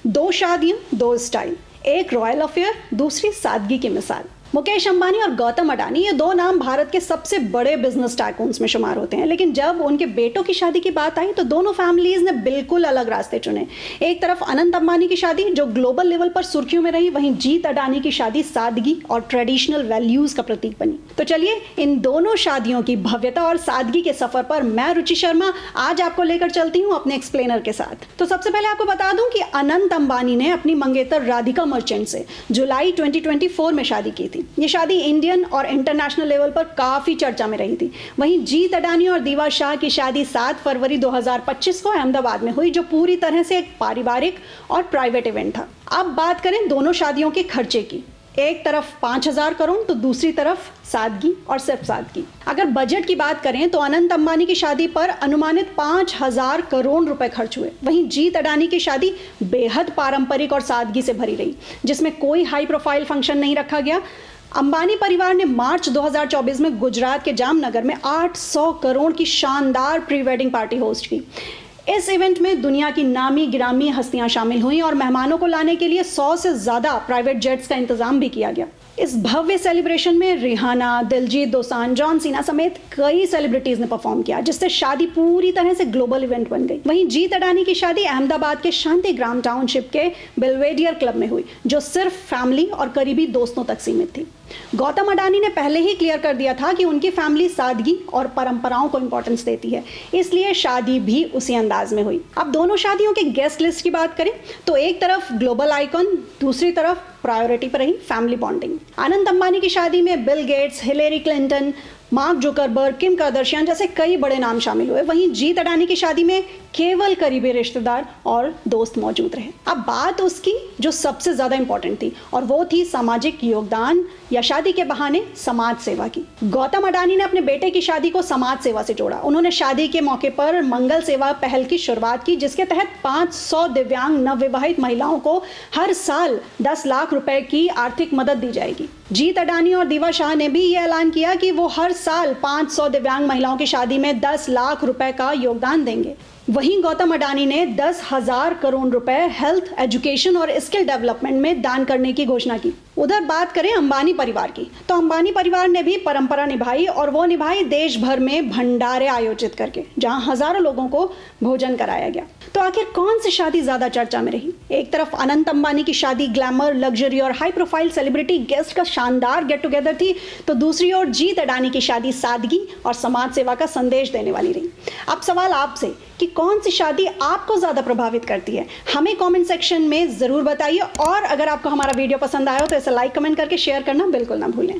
दो शादियां, दो स्टाइल, एक रॉयल अफेयर, दूसरी सादगी की मिसाल। मुकेश अंबानी और गौतम अडानी ये दो नाम भारत के सबसे बड़े बिजनेस टाइकून्स में शुमार होते हैं, लेकिन जब उनके बेटों की शादी की बात आई तो दोनों फैमिलीज ने बिल्कुल अलग रास्ते चुने। एक तरफ अनंत अंबानी की शादी जो ग्लोबल लेवल पर सुर्खियों में रही, वहीं जीत अडानी की शादी सादगी और ट्रेडिशनल वैल्यूज का प्रतीक बनी। तो चलिए इन दोनों शादियों की भव्यता और सादगी के सफर पर मैं रुचि शर्मा आज आपको लेकर चलती हूँ अपने एक्सप्लेनर के साथ। तो सबसे पहले आपको बता दूं कि अनंत अंबानी ने अपनी मंगेतर राधिका मर्चेंट से जुलाई 2024 में शादी की थी। ये शादी इंडियन और इंटरनेशनल लेवल पर काफी चर्चा में रही थी। वहीं जीत अडानी और दीवा शाह की शादी 7 फरवरी 2025 को अहमदाबाद में हुई, जो पूरी तरह से एक पारिवारिक और प्राइवेट इवेंट था। अब बात करें दोनों शादियों के खर्चे की। एक तरफ 5,000 करोड़ तो दूसरी तरफ सादगी और सिर्फ सादगी। अगर बजट की बात करें तो अनंत अंबानी की शादी पर अनुमानित 5,000 करोड़ रुपए खर्च हुए। वहीं जीत अडानी की शादी बेहद पारंपरिक और सादगी से भरी रही, जिसमें कोई हाई प्रोफाइल फंक्शन नहीं रखा गया। अंबानी परिवार ने मार्च 2024 में गुजरात के जामनगर में 800 करोड़ की शानदार प्री वेडिंग पार्टी होस्ट की। इस इवेंट में दुनिया की नामी गिरामी हस्तियां शामिल हुईं और मेहमानों को लाने के लिए 100 से ज़्यादा प्राइवेट जेट्स का इंतजाम भी किया गया। इस भव्य सेलिब्रेशन में Rihanna, Diljit Dosanjh, John Cena समेत कई सेलिब्रिटीज ने परफॉर्म किया, जिससे शादी पूरी तरह से ग्लोबल इवेंट बन गई। वहीं जीत अडानी की शादी अहमदाबाद के शांति ग्राम टाउनशिप के बेलवेडियर क्लब में हुई, जो सिर्फ फैमिली और करीबी दोस्तों तक सीमित थी। गौतम अडानी ने पहले ही क्लियर कर दिया था कि उनकी फैमिली सादगी और परंपराओं को इंपॉर्टेंस देती है, इसलिए शादी भी उसी अंदाज में हुई। अब दोनों शादियों के गेस्ट लिस्ट की बात करें तो एक तरफ ग्लोबल आइकॉन, दूसरी तरफ प्रायोरिटी पर रही फैमिली बॉन्डिंग। अनंत अंबानी की शादी में Bill Gates, Hillary Clinton, mark Zuckerberg, Kim Kardashian जैसे कई बड़े नाम शामिल हुए। वहीं जीत अडानी की शादी में केवल करीबी रिश्तेदार और दोस्त मौजूद रहे। अब बात उसकी जो सबसे ज्यादा इंपॉर्टेंट थी, और वो थी सामाजिक योगदान या शादी के बहाने समाज सेवा की। गौतम अडानी ने अपने बेटे की शादी को समाज सेवा से जोड़ा। उन्होंने शादी के मौके पर मंगल सेवा पहल की शुरुआत की, जिसके तहत 500 दिव्यांग नवविवाहित महिलाओं को हर साल 10 लाख रुपए की आर्थिक मदद दी जाएगी। जीत अडानी और दीवा शाह ने भी ये ऐलान किया कि वो हर साल 500 दिव्यांग महिलाओं की शादी में 10 लाख रुपए का योगदान देंगे। वहीं गौतम अडानी ने 10,000 करोड़ रुपए हेल्थ, एजुकेशन और स्किल डेवलपमेंट में दान करने की घोषणा की। उधर बात करें अंबानी परिवार की, तो अंबानी परिवार ने भी परंपरा निभाई, और वो निभाई देश भर में भंडारे आयोजित करके, जहां हजारों लोगों को भोजन कराया गया। तो आखिर कौन सी शादी ज्यादा चर्चा में रही? एक तरफ अनंत अंबानी की शादी ग्लैमर, लग्जरी और हाई प्रोफाइल सेलिब्रिटी गेस्ट का शानदार गेट टुगेदर थी, तो दूसरी ओर जीत अडानी की शादी सादगी और समाज सेवा का संदेश देने वाली रही। अब सवाल आपसे कि कौन सी शादी आपको ज्यादा प्रभावित करती है, हमें कमेंट सेक्शन में जरूर बताइए। और अगर आपको हमारा वीडियो पसंद आया हो तो इसे लाइक, कमेंट करके शेयर करना बिल्कुल ना भूलें।